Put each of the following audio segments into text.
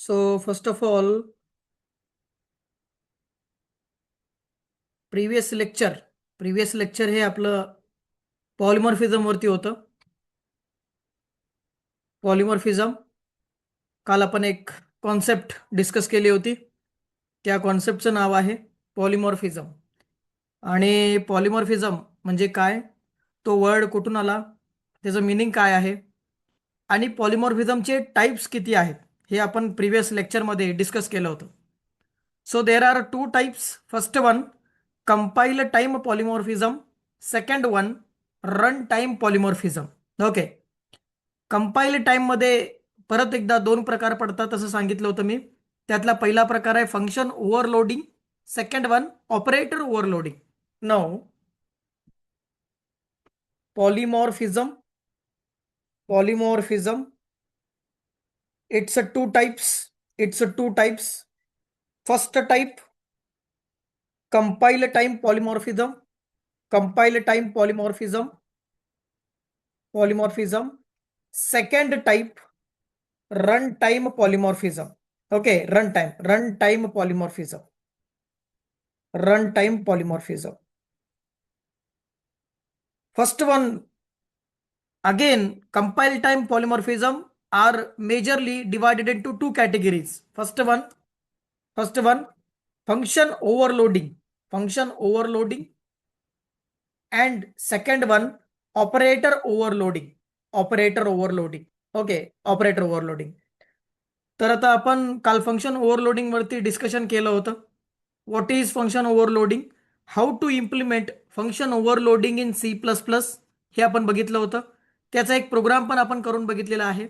So first of all previous lecture हे आपलं polymorphism वरती होतं. पॉलिमॉर्फिझम काल आपण एक कॉन्सेप्ट डिस्कस केली होती. त्या कॉन्सेप्टचं नाव आहे पॉलिमॉर्फिझम. आणि पॉलिमॉर्फिझम म्हणजे काय, तो वर्ड कुठून आला, त्याचं मिनिंग काय आहे आणि पॉलिमॉर्फिझमचे टाइप्स किती आहेत हे आपण प्रिवियस लेक्चरमध्ये डिस्कस केलं होतं. So there are two types. First one, compile time polymorphism. Second one, run time polymorphism. Okay. Compile time मध्ये परत एकदा दोन प्रकार पडतात असं सांगितलं होतं मी. त्यातला पहिला प्रकार आहे function overloading. Second one operator overloading. Now polymorphism polymorphism it's a two types. First type, compile time polymorphism. Polymorphism. Second type, runtime polymorphism. Okay, runtime polymorphism. First one, again, compile time polymorphism are majorly divided into two categories. First one, function overloading, and second one, operator overloading. Okay, operator overloading. तर आता आपण काल function overloading वरती discussion केलं होतं. What is function overloading, how to implement function overloading in C++, हे आपण बघितलं होतं. त्याचा एक प्रोग्राम पण आपण करून बघितलेला आहे.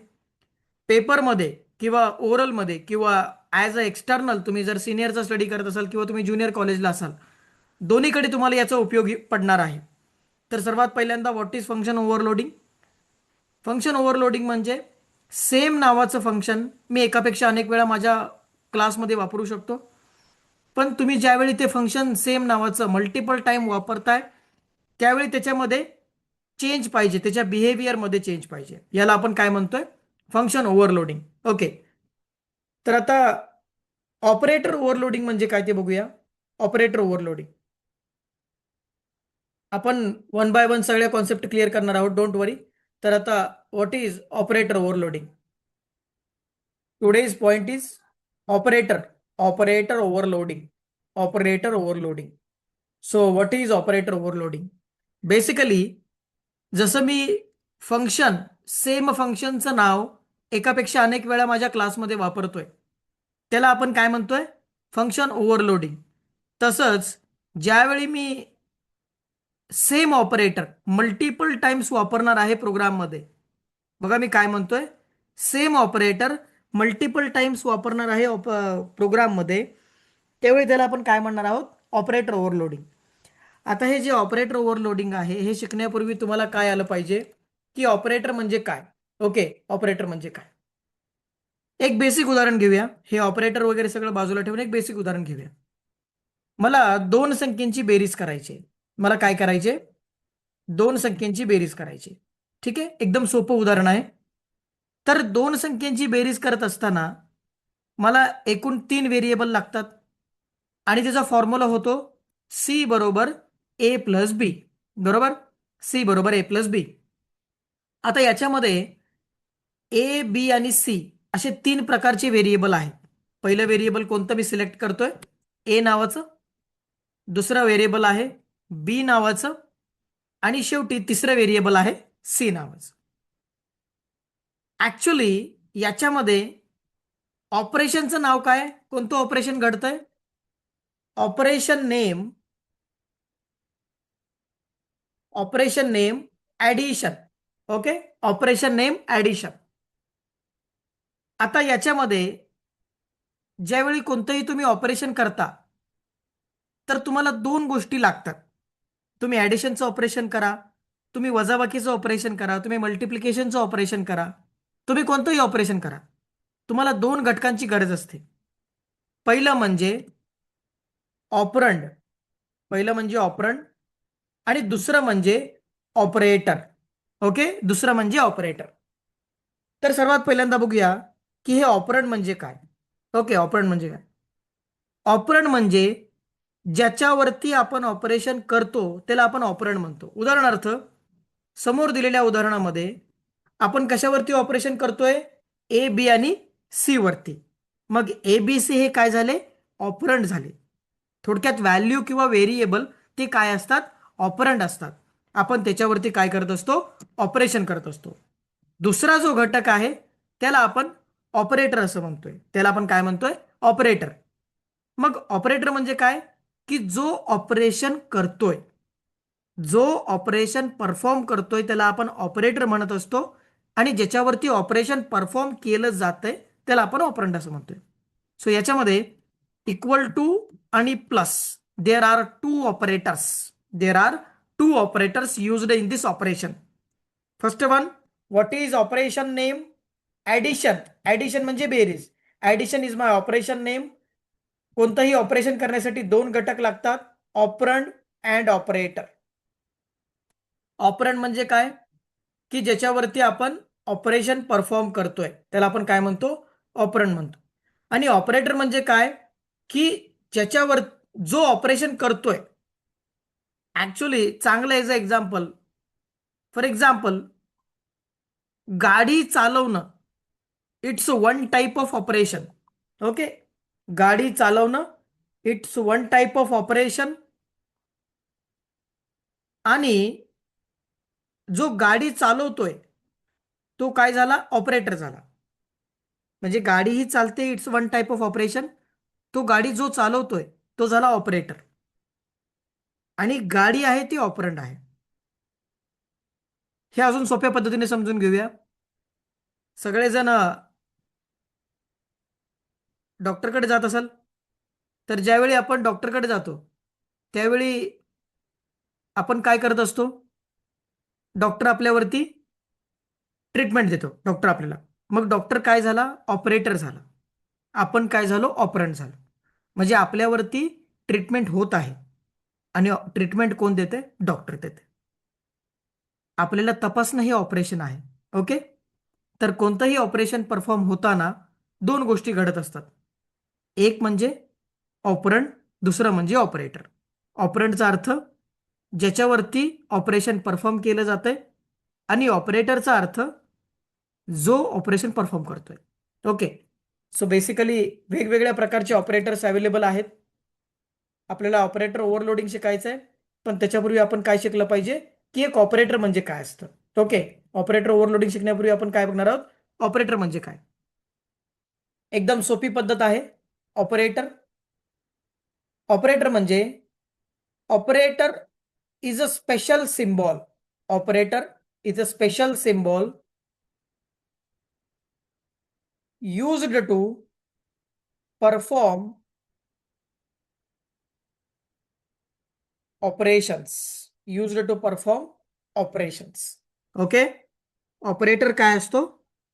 पेपरमध्ये किंवा ओरलमध्ये किंवा ॲज अ एक्सटर्नल, तुम्ही जर सिनियरचा स्टडी करत असाल किंवा तुम्ही ज्युनियर कॉलेजला असाल, दोन्हीकडे तुम्हाला याचा उपयोगी पडणार आहे. तर सर्वात पहिल्यांदा what is function overloading. Function overloading म्हणजे सेम नावाचं फंक्शन मी एकापेक्षा अनेक वेळा माझ्या क्लासमध्ये वापरू शकतो. पण तुम्ही ज्यावेळी ते फंक्शन सेम नावाचं मल्टिपल टाइम वापरताय त्यावेळी त्याच्यामध्ये चेंज पाहिजे, त्याच्या बिहेवियरमध्ये चेंज पाहिजे. याला आपण काय म्हणतोय, फंक्शन ओव्हरलोडिंग. ओके. तर आता ऑपरेटर ओव्हरलोडिंग म्हणजे काय ते बघूया. ऑपरेटर ओव्हरलोडिंग आपण वन बाय वन सगळ्या कॉन्सेप्ट क्लिअर करणार आहोत, डोंट वरी. तर आता what is operator overloading. Today's point is operator overloading. So what is operator overloading? Basically, जसं मी फंक्शन सेम फंक्शनचं नाव एकापेक्षा अनेक वेळा माझ्या क्लासमध्ये वापरतोय त्याला आपण काय म्हणतोय, फंक्शन ओव्हरलोडिंग. तसंच ज्यावेळी मी सेम ऑपरेटर मल्टिपल टाइम्स वापरणार आहे प्रोग्राममध्ये, बघा मी काय म्हणतोय, सेम ऑपरेटर मल्टिपल टाइम्स वापरणार आहे प्रोग्राममध्ये, त्यावेळी त्याला आपण काय म्हणणार आहोत, ऑपरेटर ओव्हरलोडिंग. आता हे जे ऑपरेटर ओव्हरलोडिंग आहे हे शिकण्यापूर्वी तुम्हाला काय आलं पाहिजे की ऑपरेटर म्हणजे काय. ओके, ऑपरेटर म्हणजे काय. एक बेसिक उदाहरण घेऊया. हे ऑपरेटर वगैरे सगळं बाजूला ठेवून एक बेसिक उदाहरण घेऊया. मला दोन संख्येची बेरीज करायची. मला काय करायचे, दोन संख्येची बेरीज करायची. ठीक आहे, एकदम सोपं उदाहरण आहे. तर दोन संख्येची बेरीज करत असताना मला एकूण 3 व्हेरिएबल लागतात आणि त्याचा फॉर्म्युला होतो सी बरोबर ए प्लस बी. बरोबर, सी बरोबर ए प्लस बी. आता याच्यामध्ये ए, बी आणि सी असे 3 प्रकारचे व्हेरिएबल आहेत. पहिलं व्हेरिएबल कोणतं मी सिलेक्ट करतोय, ए नावाचं. दुसरं व्हेरिएबल आहे बी नावाचं आणि शेवटी तिसरं व्हेरिएबल आहे सी नावाचं. ऍक्च्युली याच्यामध्ये ऑपरेशनचं नाव काय, कोणतं ऑपरेशन घडतंय, operation name addition. Okay, operation name addition. आता याच्यामध्ये ज्यावेळी कोणतंही तुम्ही ऑपरेशन करता तर तुम्हाला दोन गोष्टी लागतात. तुम्ही ऍडिशनचं ऑपरेशन करा, तुम्ही वजाबाकीचं ऑपरेशन करा, तुम्ही मल्टिप्लिकेशनचं ऑपरेशन करा, तुम्ही कोणतंही ऑपरेशन करा, तुम्हाला दोन घटकांची गरज असते. पहिलं म्हणजे ऑपरंड आणि दुसरं म्हणजे ऑपरेटर. ओके, दुसरं म्हणजे ऑपरेटर. तर सर्वात पहिल्यांदा बघूया की हे ऑपरंड म्हणजे काय. ओके, ऑपरंड म्हणजे काय? ऑपरंड म्हणजे ज्याच्यावरती आपण ऑपरेशन करतो त्याला आपण ऑपरंड म्हणतो. उदाहरणार्थ, समोर दिलेल्या उदाहरणामध्ये आपण कशावरती ऑपरेशन करतोय? ए बी आणि सी वरती. मग ए बी सी हे काय झाले? ऑपरंड झाले. थोडक्यात व्हॅल्यू किंवा व्हेरिएबल ते काय असतात? ऑपरंड असतात. आपण त्याच्यावरती काय करत असतो? ऑपरेशन करत असतो. दुसरा जो घटक आहे त्याला आपण ऑपरेटर असं म्हणतोय. त्याला आपण काय म्हणतोय? ऑपरेटर. मग ऑपरेटर म्हणजे काय? की जो ऑपरेशन करतोय, जो ऑपरेशन परफॉर्म करतोय त्याला आपण ऑपरेटर म्हणत असतो. आणि ज्याच्यावरती ऑपरेशन परफॉर्म केलं जातंय त्याला आपण ऑपरंड असं म्हणतोय. सो याच्यामध्ये इक्वल टू आणि plus, there are two operators. There are two operators used in this operation. First one, what is operation name? Addition. Addition म्हणजे बेरीज. Addition is my operation name. कोणतंही ऑपरेशन करण्यासाठी दोन घटक लागतात, ऑपरंड अँड ऑपरेटर. ऑपरंड म्हणजे काय? की ज्याच्यावरती आपण ऑपरेशन परफॉर्म करतोय त्याला आपण काय म्हणतो? ऑपरंड म्हणतो. आणि ऑपरेटर म्हणजे काय? की ज्याच्यावर जो ऑपरेशन करतोय. ऍक्च्युली चांगलं as a example, for example, गाडी चालवणं, it's one type of operation. Okay, गाडी चालवणं, it's one type of operation. आणि जो गाडी चालवतोय तो काय झाला? ऑपरेटर झाला. म्हणजे गाडी ही चालते, it's one type of operation. तो गाडी जो चालवतोय तो झाला ऑपरेटर. आणि गाडी आहे ती ऑपरंड आहे. हे अजून सोप्या पद्धतीने समजून घेऊया. सगळेजण डॉक्टरकडे जात असाल तर ज्यावेळी आपण डॉक्टरकडे जातो त्यावेळी आपण काय करत असतो? डॉक्टर आपल्यावरती ट्रीटमेंट देतो. डॉक्टर आपल्याला, मग डॉक्टर काय झाला? ऑपरेटर झाला. आपण काय झालो? ऑपरंट झालो. म्हणजे आपल्यावरती ट्रीटमेंट होत आहे आणि ट्रीटमेंट कोण देते? डॉक्टर देते. आपल्याला तपासणं हे ऑपरेशन आहे. ओके, तर कोणतंही ऑपरेशन परफॉर्म होताना दोन गोष्टी घडत असतात. एक म्हणजे ऑपरंड, दुसरं म्हणजे ऑपरेटर. ऑपरंडचा अर्थ ज्याच्यावरती ऑपरेशन परफॉर्म केलं जातंय, आणि ऑपरेटरचा अर्थ जो ऑपरेशन परफॉर्म करतोय. ओके, सो बेसिकली वेगवेगळ्या प्रकारचे ऑपरेटर्स अवेलेबल आहेत. आपल्याला ऑपरेटर ओव्हरलोडिंग शिकायचं आहे, पण त्याच्यापूर्वी आपण काय शिकलं पाहिजे की एक ऑपरेटर म्हणजे काय असतं. ओके, ऑपरेटर ओव्हरलोडिंग शिकण्यापूर्वी आपण काय बघणार आहोत? ऑपरेटर म्हणजे काय. एकदम सोपी पद्धत आहे. ऑपरेटर ऑपरेटर म्हणजे operator is a special symbol. Operator is a special symbol used to perform operations. Used to perform operations. Okay, operator काय असतो?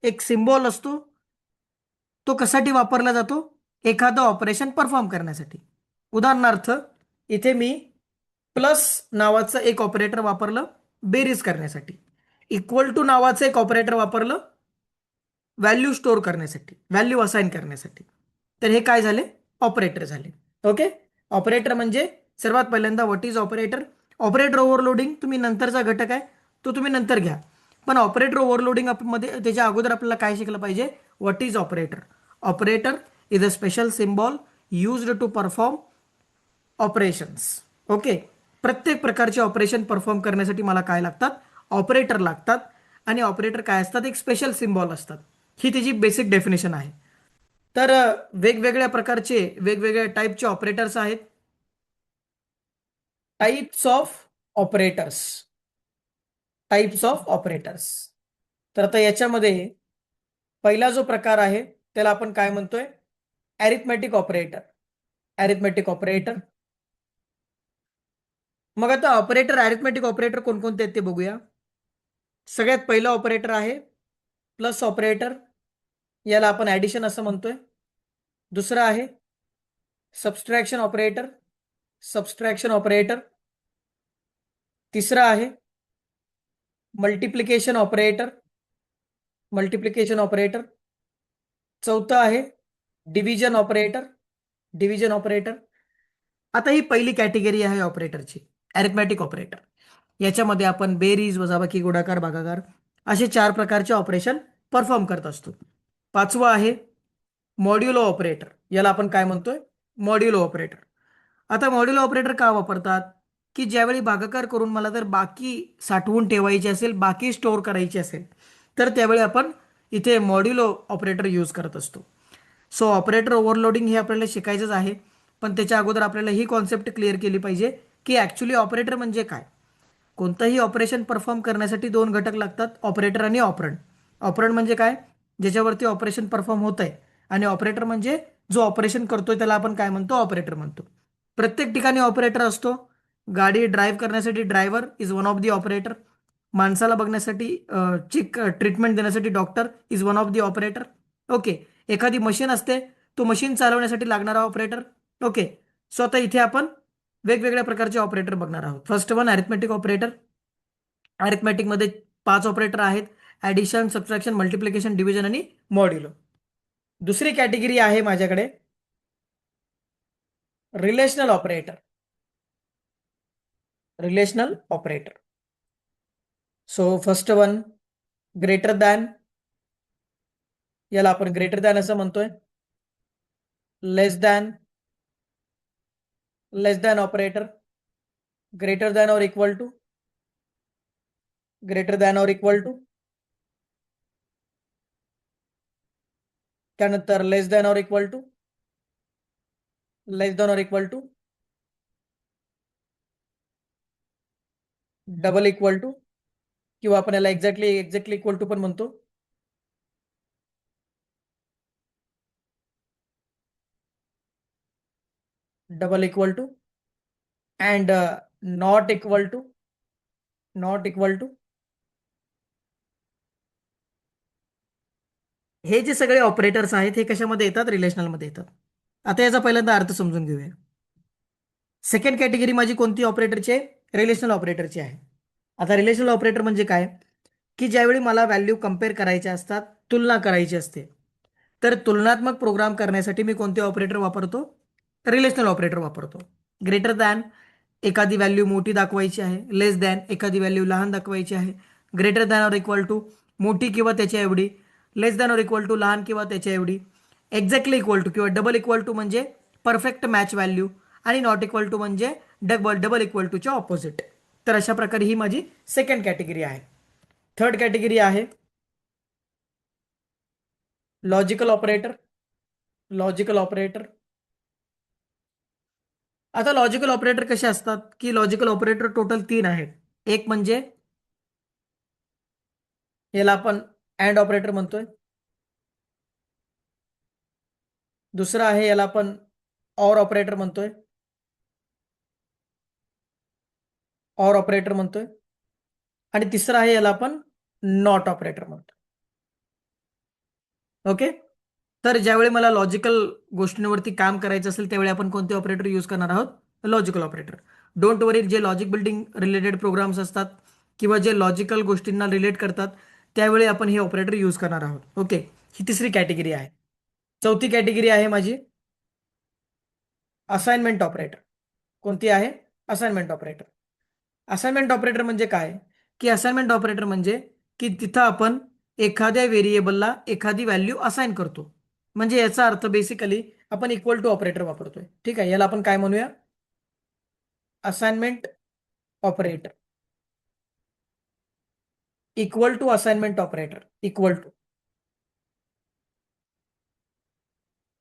एक सिम्बॉल असतो. तो कशासाठी वापरला जातो? एखादं ऑपरेशन परफॉर्म करण्यासाठी. उदाहरणार्थ, इथे मी प्लस नावाचं एक ऑपरेटर वापरलं बेरीज करण्यासाठी. इक्वल टू नावाचं एक ऑपरेटर वापरलं व्हॅल्यू स्टोअर करण्यासाठी, व्हॅल्यू असाइन करण्यासाठी. तर हे काय झाले? ऑपरेटर झाले. ओके, ऑपरेटर म्हणजे सर्वात पहिल्यांदा what is operator. Operator overloading तुम्ही नंतरचा घटक आहे, तो तुम्ही नंतर घ्या. पण ऑपरेटर ओव्हरलोडिंग मध्ये त्याच्या अगोदर आपल्याला काय शिकलं पाहिजे? What is operator. Operator is a special symbol used to perform operations. Okay, प्रत्येक प्रकारचे ऑपरेशन परफॉर्म करण्यासाठी मला काय लागतात? ऑपरेटर लागतात. आणि ऑपरेटर काय असतात? एक स्पेशल सिम्बॉल असतात. ही त्याची बेसिक डेफिनेशन आहे. तर वेगवेगळ्या प्रकारचे वेगवेगळ्या टाईपचे ऑपरेटर्स आहेत. Types of operators. Types of operators. तर आता याच्यामध्ये पहिला जो प्रकार आहे त्याला आपण काय म्हणतोय? Arithmetic operator. Arithmetic operator. मग आता ऑपरेटर, अरिथमेटिक ऑपरेटर कोणकोणते आहेत ते बघूया. सगळ्यात पहिलं ऑपरेटर आहे प्लस ऑपरेटर. याला आपण ऍडिशन असं म्हणतोय. दुसरं आहे सबस्ट्रॅक्शन ऑपरेटर. Subtraction operator. तिसरं आहे मल्टिप्लिकेशन ऑपरेटर. Multiplication operator. चौथं आहे डिव्हिजन ऑपरेटर, डिव्हिजन ऑपरेटर. आता ही पहिली कॅटेगरी आहे ऑपरेटरची, अरिथमॅटिक ऑपरेटर. याच्यामध्ये आपण बेरीज, वजाबाकी, गुणाकार, भागाकार असे 4 प्रकारचे ऑपरेशन परफॉर्म करत असतो. पाचवं आहे मॉड्युलो ऑपरेटर. याला आपण काय म्हणतोय? Modulo operator. आता मॉड्युलो ऑपरेटर का वापरतात? की ज्यावेळी भागाकार करून मला जर बाकी साठवून ठेवायची असेल, बाकी स्टोअर करायची असेल, तर त्यावेळी आपण इथे मॉड्युलो ऑपरेटर यूज करत असतो. सो ऑपरेटर ओव्हरलोडिंग हे आपल्याला शिकायचंच आहे. पण त्याच्या अगोदर आपल्याला ही कॉन्सेप्ट क्लिअर केली पाहिजे की ॲक्च्युली ऑपरेटर म्हणजे काय. कोणतंही ऑपरेशन परफॉर्म करण्यासाठी 2 घटक लागतात, ऑपरेटर आणि ऑपरंड. ऑपरंड म्हणजे काय? ज्याच्यावरती ऑपरेशन परफॉर्म होत आहे. आणि ऑपरेटर म्हणजे जो ऑपरेशन करतोय त्याला आपण काय म्हणतो? ऑपरेटर म्हणतो. प्रत्येक ठिकाणी ऑपरेटर असतो. गाडी ड्राईव्ह करण्यासाठी driver is one of the operator. माणसाला बघण्यासाठी चेक ट्रीटमेंट देण्यासाठी doctor is one of the operator. Okay. एखादी मशीन असते, तो मशीन चालवण्यासाठी लागणारा ऑपरेटर. ओके. सो आता इथे आपण वेगवेगळ्या प्रकारचे ऑपरेटर बघणार आहोत. First one arithmetic operator. अरिथमेटिकमध्ये 5 ऑपरेटर आहेत: ॲडिशन, सबट्रॅक्शन, मल्टिप्लिकेशन, डिव्हिजन आणि मॉड्युलो. दुसरी कॅटेगरी आहे माझ्याकडे relational operator. Relational operator. So first one greater than. याला आपण ग्रेटर दॅन असं म्हणतोय. Less than operator. Greater than or equal to. Greater than or equal to. त्यानंतर less than or equal to. Less than or equal to. Double equal to, किंवा आपण याला exactly equal to पण म्हणतो. Double equal to and not equal to. Not equal to. हे जे सगळे operators आहेत हे कशामध्ये येतात? रिलेशनलमध्ये येतात. आता याचा पहिल्यांदा अर्थ समजून घेऊया. सेकंड कॅटेगरी माझी कोणती ऑपरेटरची आहे? रिलेशनल ऑपरेटरची आहे. आता रिलेशनल ऑपरेटर म्हणजे काय? की ज्यावेळी मला व्हॅल्यू कम्पेअर करायच्या असतात, तुलना करायची असते, तर तुलनात्मक प्रोग्राम करण्यासाठी मी कोणते ऑपरेटर वापरतो? रिलेशनल ऑपरेटर वापरतो. ग्रेटर दॅन, एखादी व्हॅल्यू मोठी दाखवायची आहे. लेस दॅन, एखादी व्हॅल्यू लहान दाखवायची आहे. Greater than or equal to, मोठी किंवा त्याच्या एवढी. Less than or equal to, लहान किंवा त्याच्या एवढी. एक्झॅक्टली इक्वल टू किंवा डबल इक्वल टू म्हणजे परफेक्ट मॅच व्हॅल्यू. आणि नॉट इक्वल टू म्हणजे डबल इक्वल टूच्या ऑपोजिट. तर अशा प्रकारे ही माझी सेकंड कॅटेगरी आहे. थर्ड कॅटेगरी आहे लॉजिकल ऑपरेटर. Logical operator. आता लॉजिकल ऑपरेटर कसे असतात? की लॉजिकल ऑपरेटर टोटल 3 आहेत. एक म्हणजे याला आपण अँड ऑपरेटर म्हणतोय. दुसरं आहे याला आपण ऑर ऑपरेटर म्हणतोय. ऑर ऑपरेटर म्हणतोय. आणि तिसरं आहे याला आपण नॉट ऑपरेटर म्हणतो. ओके. तर ज्यावेळी मला लॉजिकल गोष्टींवरती काम करायचं असेल त्यावेळी आपण कोणते ऑपरेटर यूज करणार आहोत? Logical operator. डोंट वरी, जे लॉजिक बिल्डिंग रिलेटेड प्रोग्राम्स असतात किंवा जे लॉजिकल गोष्टींना रिलेट करतात त्यावेळी आपण हे ऑपरेटर यूज करणार आहोत. ओके. ही तिसरी कॅटेगरी आहे. चौथी कॅटेगरी आहे माझी असाइनमेंट ऑपरेटर. कोणती आहे? Assignment operator. असाइनमेंट ऑपरेटर म्हणजे काय? की असाइनमेंट ऑपरेटर म्हणजे की तिथं आपण एखाद्या व्हेरिएबलला एखादी व्हॅल्यू असाइन करतो. म्हणजे याचा अर्थ बेसिकली आपण इक्वल टू ऑपरेटर वापरतोय. ठीक आहे. याला आपण काय म्हणूया? Assignment operator. Equal to assignment operator.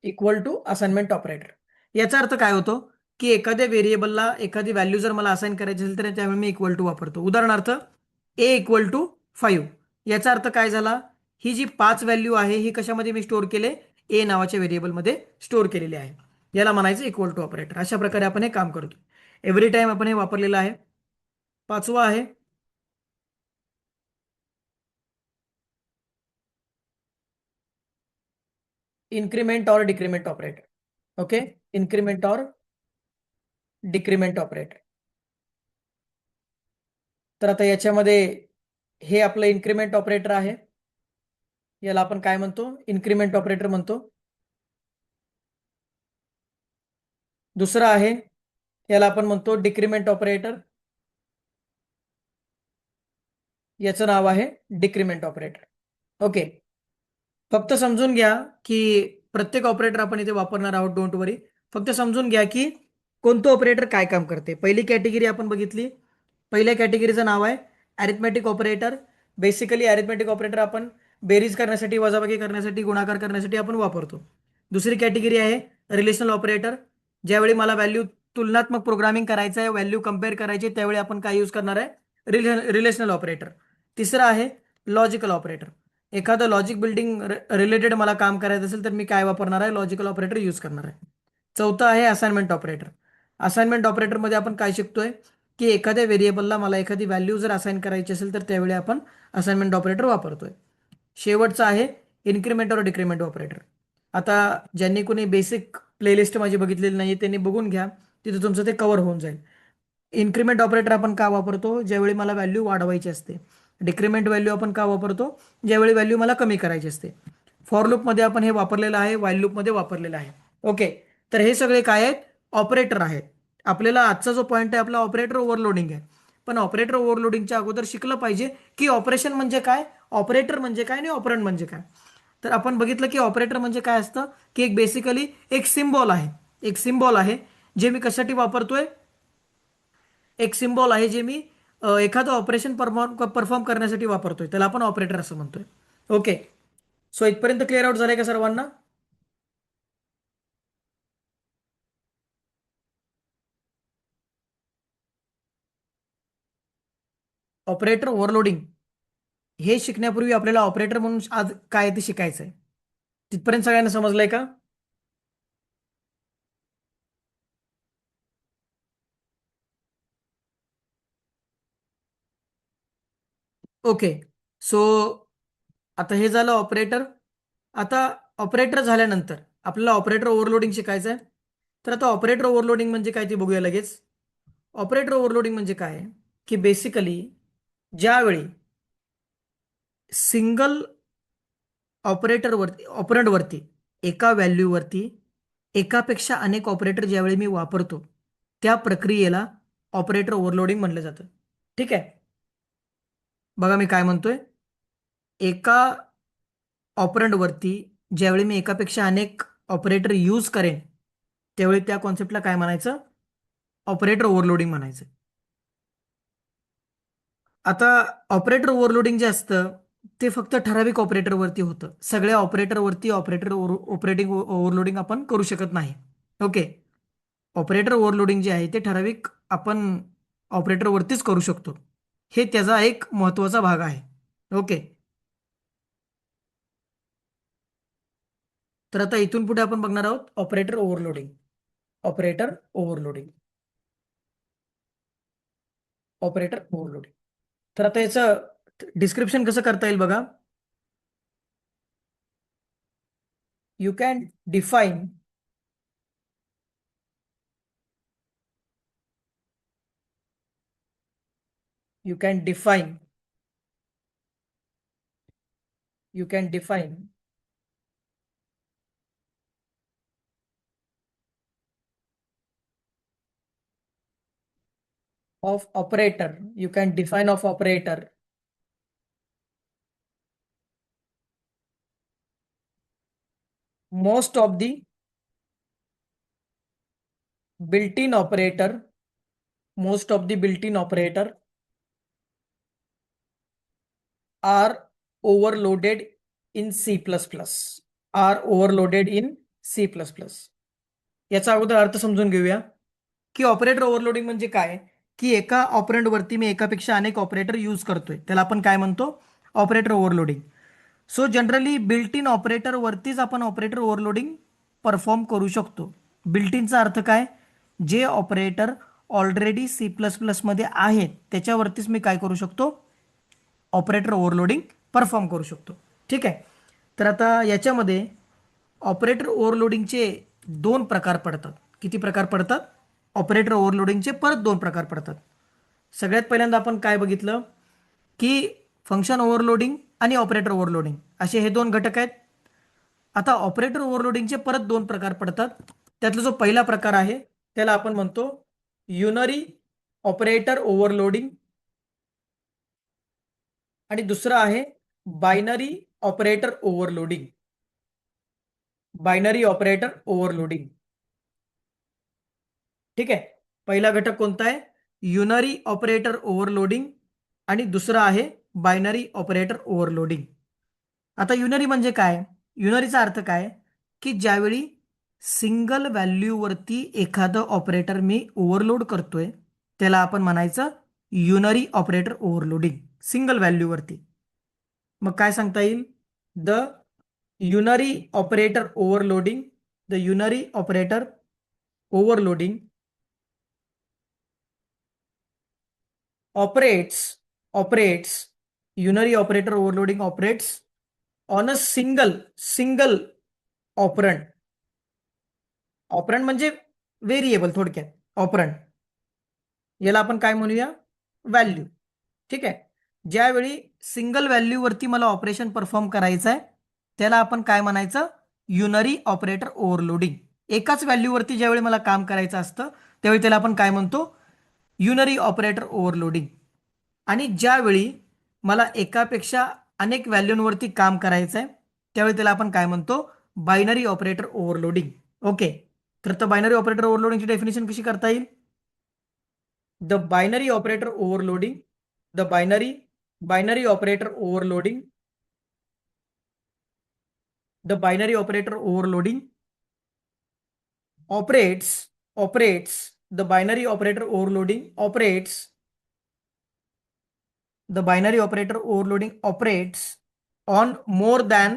Equal to assignment operator. याचा अर्थ काय होतो? की एखाद्या व्हेरिएबलला एखादी व्हॅल्यू जर मला असाइन करायची असेल तर त्यावेळी मी इक्वल टू वापरतो. उदाहरणार्थ ए इक्वल टू 5. याचा अर्थ काय झाला? ही जी 5 व्हॅल्यू आहे ही कशामध्ये मी स्टोअर केले? ए नावाच्या व्हेरिएबलमध्ये स्टोअर केलेली आहे. याला म्हणायचं इक्वल टू ऑपरेटर. अशा प्रकारे आपण हे काम करतो. एव्हरी टाइम आपण हे वापरलेलं आहे. पाचवा आहे increment or decrement operator. Okay. Increment or decrement operator. तर आता याच्यामध्ये हे आपलं इन्क्रीमेंट ऑपरेटर आहे. याला आपण काय म्हणतो? इन्क्रीमेंट ऑपरेटर म्हणतो. दुसरा आहे, याला आपण म्हणतो डिक्रीमेंट ऑपरेटर. याचं नाव आहे डिक्रीमेंट ऑपरेटर. ओके. फक्त समजून घ्या की प्रत्येक ऑपरेटर आपण इथे वापरणार आहोत, डोंट वरी. फक्त समजून घ्या की कोणतं ऑपरेटर काय काम करते. पहिली कॅटेगरी आपण बघितली. पहिल्या कॅटेगरीचं नाव आहे arithmetic operator. Basically arithmetic operator आपण बेरीज करण्यासाठी, वजाबाकी करण्यासाठी, गुणाकार करण्यासाठी आपण वापरतो. दुसरी कॅटेगरी आहे रिलेशनल ऑपरेटर. ज्यावेळी मला व्हॅल्यू तुलनात्मक प्रोग्रामिंग करायचं आहे, व्हॅल्यू कम्पेअर करायची, त्यावेळी आपण काय यूज करणार आहे, रिलेशनल ऑपरेटर. तिसरं आहे लॉजिकल ऑपरेटर. एखादं लॉजिक बिल्डिंग रिलेटेड मला काम करायचं असेल तर मी काय वापरणार आहे, लॉजिकल ऑपरेटर यूज करणार आहे. चौथं आहे असाइनमेंट ऑपरेटर. असाइनमेंट ऑपरेटरमध्ये आपण काय शिकतोय की एखाद्या व्हेरिएबलला मला एखादी व्हॅल्यू जर असाइन करायची असेल तर त्यावेळी आपण असाइनमेंट ऑपरेटर वापरतोय. शेवटचं आहे इन्क्रीमेंट और डिक्रीमेंट ऑपरेटर. आता ज्यांनी कोणी बेसिक प्लेलिस्ट माझी बघितलेली नाही त्यांनी बघून घ्या, तिथे तुमचं ते कव्हर होऊन जाईल. इन्क्रीमेंट ऑपरेटर आपण का वापरतो, ज्यावेळी मला व्हॅल्यू वाढवायची असते. डिक्रीमेंट व्हॅल्यू आपण का वापरतो, ज्यावेळी व्हॅल्यू मला कमी करायची असते. फॉर लूपमध्ये आपण हे वापरलेलं आहे, व्हाईल लूपमध्ये वापरलेलं आहे. ओके. तर हे सगळे काय आहेत, ऑपरेटर आहेत. आपल्याला आजचा जो पॉईंट आहे आपला ऑपरेटर ओव्हरलोडिंग आहे. पण ऑपरेटर ओव्हरलोडिंगच्या अगोदर शिकलं पाहिजे की ऑपरेशन म्हणजे काय, ऑपरेटर म्हणजे काय आणि ऑपरंड म्हणजे काय. तर आपण बघितलं की ऑपरेटर म्हणजे काय असतं की एक बेसिकली एक सिम्बॉल आहे. एक सिम्बॉल आहे जे मी कशासाठी वापरतोय, एक सिम्बॉल आहे जे मी एखादं ऑपरेशन परफॉर्म करण्यासाठी वापरतोय, त्याला आपण ऑपरेटर असं म्हणतोय. ओके. सो इथपर्यंत क्लिअर आउट झालंय का सर्वांना? ऑपरेटर ओव्हरलोडिंग हे शिकण्यापूर्वी आपल्याला ऑपरेटर म्हणून आज काय ते शिकायचं आहे. तिथपर्यंत सगळ्यांना समजलंय का? ओके. सो आता हे झालं ऑपरेटर. आता ऑपरेटर झाल्यानंतर आपल्याला ऑपरेटर ओव्हरलोडिंग शिकायचं आहे. तर आता ऑपरेटर ओव्हरलोडिंग म्हणजे काय ते बघूया लगेच. ऑपरेटर ओव्हरलोडिंग म्हणजे काय की बेसिकली ज्यावेळी सिंगल ऑपरेटरवरती, ऑपरंडवरती, एका व्हॅल्यूवरती एकापेक्षा अनेक ऑपरेटर ज्यावेळी मी वापरतो त्या प्रक्रियेला ऑपरेटर ओव्हरलोडिंग म्हणलं जातं. ठीक आहे. बघा मी काय म्हणतोय. एका ऑपरंडवरती ज्यावेळी मी एकापेक्षा अनेक ऑपरेटर यूज करेन त्यावेळी त्या कॉन्सेप्टला काय म्हणायचं, ऑपरेटर ओव्हरलोडिंग म्हणायचं. आता ऑपरेटर ओव्हरलोडिंग जे असतं ते फक्त ठराविक ऑपरेटरवरती होतं. सगळ्या ऑपरेटरवरती ऑपरेटिंग ओव्हरलोडिंग आपण करू शकत नाही. ओके. ऑपरेटर ओव्हरलोडिंग जे आहे ते ठराविक आपण ऑपरेटरवरतीच करू शकतो. हे त्याचा एक महत्त्वाचा भाग आहे. ओके. तर आता इथून पुढे आपण बघणार आहोत operator overloading. Operator overloading. Operator overloading. तर आता याचं डिस्क्रिप्शन कसं करता येईल बघा. You can define you can define you can define of operator. You can define of operator most of the built-in operator most of the built-in operator are overloaded in C++ are overloaded in C++. याचा अगोदर अर्थ समजून घेऊया की operator overloading म्हणजे काय, की एका ऑपरेंडवरती मी एकापेक्षा अनेक ऑपरेटर यूज करतोय त्याला आपण काय म्हणतो, operator overloading. So generally built in ऑपरेटरवरतीच आपण ऑपरेटर ओव्हरलोडिंग परफॉर्म करू शकतो. बिल्ट इनचा अर्थ काय, जे ऑपरेटर ऑलरेडी सी प्लस प्लसमध्ये आहेत त्याच्यावरतीच मी काय करू शकतो, ऑपरेटर ओव्हरलोडिंग परफॉर्म करू शकतो. ठीक आहे. तर आता याच्यामध्ये ऑपरेटर ओव्हरलोडिंगचे दोन प्रकार पडतात. किती प्रकार पडतात, ऑपरेटर ओव्हरलोडिंगचे परत दोन प्रकार पडतात. सगळ्यात पहिल्यांदा आपण काय बघितलं की फंक्शन ओव्हरलोडिंग आणि ऑपरेटर ओव्हरलोडिंग असे हे दोन घटक आहेत. आता ऑपरेटर ओव्हरलोडिंगचे परत दोन प्रकार पडतात. त्यातला जो पहिला प्रकार आहे त्याला आपण म्हणतो युनरी ऑपरेटर ओव्हरलोडिंग, आणि दुसरं आहे binary operator overloading. Binary operator overloading. ठीक आहे. पहिला घटक कोणता आहे? युनरी ऑपरेटर ओव्हरलोडिंग, आणि दुसरा आहे बायनरी ऑपरेटर ओव्हरलोडिंग. आता युनरी म्हणजे काय? युनरीचा अर्थ काय? की ज्यावेळी सिंगल व्हॅल्यूवरती एखादं ऑपरेटर मी ओव्हरलोड करतोय, त्याला आपण म्हणायचं युनरी ऑपरेटर ओव्हरलोडिंग, सिंगल व्हॅल्यूवरती. मग काय सांगता येईल? The unary operator overloading, the unary operator overloading operates unary operator overloading operates on a single operand. Operand म्हणजे व्हेरिएबल, थोडक्यात ऑपरंड. याला आपण काय म्हणूया? व्हॅल्यू. ठीक आहे. ज्यावेळी सिंगल व्हॅल्यूवरती मला ऑपरेशन परफॉर्म करायचं आहे, त्याला आपण काय म्हणायचं? Unary operator overloading. एकाच व्हॅल्यूवरती ज्यावेळी मला काम करायचं असतं, त्यावेळी त्याला आपण काय म्हणतो? Unary operator overloading. आणि ज्यावेळी मला एकापेक्षा अनेक व्हॅल्यूंवरती काम करायचं आहे, त्यावेळी त्याला आपण काय म्हणतो? Binary operator overloading. ओके. तर बायनरी ऑपरेटर ओव्हरलोडिंगची डेफिनेशन कशी करता येईल? The binary operator overloading, the binary operator overloading, the binary operator overloading operates the binary operator overloading operates the binary operator overloading operates on more than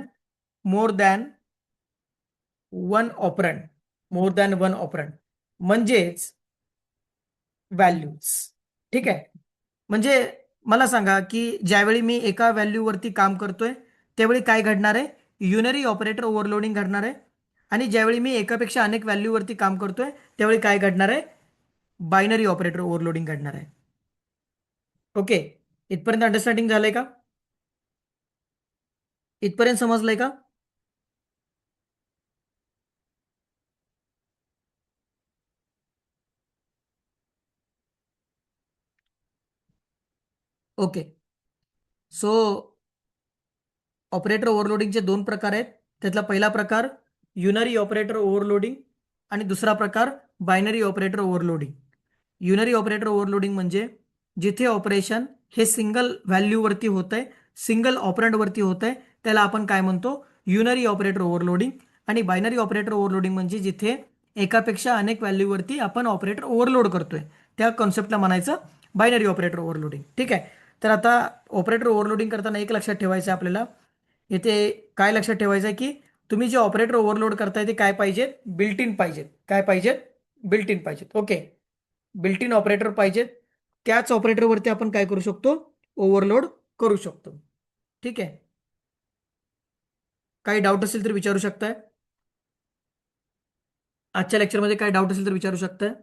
one operand म्हणजेच values. ठीक आहे. म्हणजे मला सांगा की ज्यावेळी मी एका व्हॅल्यूवरती काम करतोय, त्यावेळी काय घडणार आहे? युनरी ऑपरेटर ओव्हरलोडिंग घडणार आहे. आणि ज्यावेळी मी एकापेक्षा अनेक व्हॅल्यूवरती काम करतोय, त्यावेळी काय घडणार आहे? बायनरी ऑपरेटर ओव्हरलोडिंग घडणार आहे. ओके. इथपर्यंत अंडरस्टँडिंग झालंय का? इथपर्यंत समजलंय का? ओके. सो ऑपरेटर ओव्हरलोडिंगचे दोन प्रकार आहेत. त्यातला पहिला प्रकार युनरी ऑपरेटर ओव्हरलोडिंग, आणि दुसरा प्रकार binary operator overloading. Unary operator overloading म्हणजे जिथे ऑपरेशन हे सिंगल व्हॅल्यूवरती होत आहे, सिंगल ऑपरंडवरती होत आहे, त्याला आपण काय म्हणतो? Unary operator overloading. आणि बायनरी ऑपरेटर ओव्हरलोडिंग म्हणजे जिथे एकापेक्षा अनेक व्हॅल्यूवरती आपण ऑपरेटर ओव्हरलोड करतोय, त्या कॉन्सेप्टला म्हणायचं बायनरी ऑपरेटर ओव्हरलोडिंग. ठीक आहे. तर आता ऑपरेटर ओव्हरलोडिंग करताना एक लक्षात ठेवायचं आहे आपल्याला. इथे काय लक्षात ठेवायचं आहे की तुम्ही जे ऑपरेटर ओव्हरलोड करताय ते काय पाहिजेत? बिल्ट इन पाहिजेत. काय पाहिजेत? बिल्ट इन पाहिजेत. ओके. बिल्ट इन ऑपरेटर पाहिजेत. त्याच ऑपरेटरवरती आपण काय करू शकतो? ओव्हरलोड करू शकतो. ठीक आहे. काही डाऊट असेल तर विचारू शकताय. आजच्या लेक्चरमध्ये काय डाऊट असेल तर विचारू शकताय.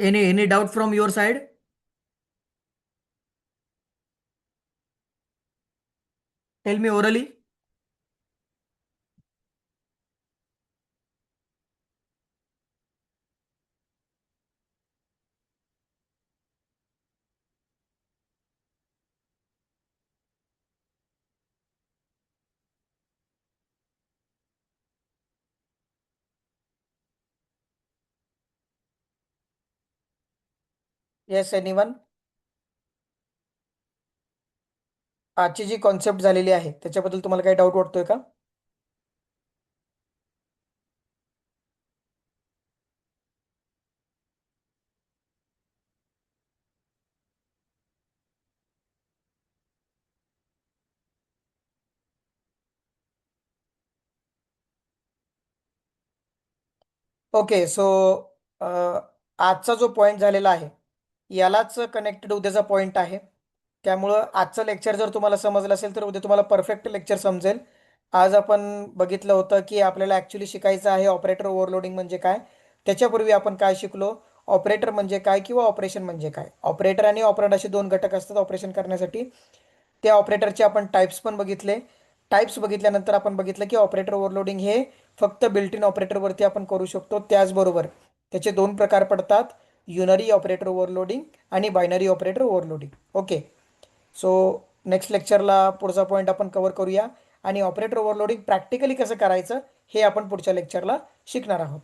Any doubt from your side? Tell me orally. Yes, anyone? आजची जी कॉन्सेप्ट झालेली आहे त्याच्याबद्दल तुम्हाला काही डाऊट वाटतोय का? ओके. सो आजचा जो पॉईंट झालेला आहे यालाच कनेक्टेड उद्याचा पॉईंट आहे. त्यामुळं आजचं लेक्चर जर तुम्हाला समजलं असेल तर उद्या तुम्हाला परफेक्ट लेक्चर समजेल. आज आपण बघितलं होतं की आपल्याला ॲक्च्युली शिकायचं आहे ऑपरेटर ओव्हरलोडिंग म्हणजे काय, त्याच्यापूर्वी आपण काय शिकलो, ऑपरेटर म्हणजे काय किंवा ऑपरेशन म्हणजे काय. ऑपरेटर आणि ऑपरेंड असे दोन घटक असतात ऑपरेशन करण्यासाठी. त्या ऑपरेटरचे आपण टाईप्स पण बघितले. टाईप्स बघितल्यानंतर आपण बघितलं की ऑपरेटर ओव्हरलोडिंग हे फक्त बिल्ट इन ऑपरेटरवरती आपण करू शकतो. त्याचबरोबर त्याचे दोन प्रकार पडतात, युनरी ऑपरेटर ओव्हरलोडिंग आणि binary operator overloading. Okay. So next लेक्चरला पुढचा पॉईंट आपण कव्हर करूया आणि ऑपरेटर ओव्हरलोडिंग प्रॅक्टिकली कसं करायचं हे आपण पुढच्या लेक्चरला शिकणार आहोत.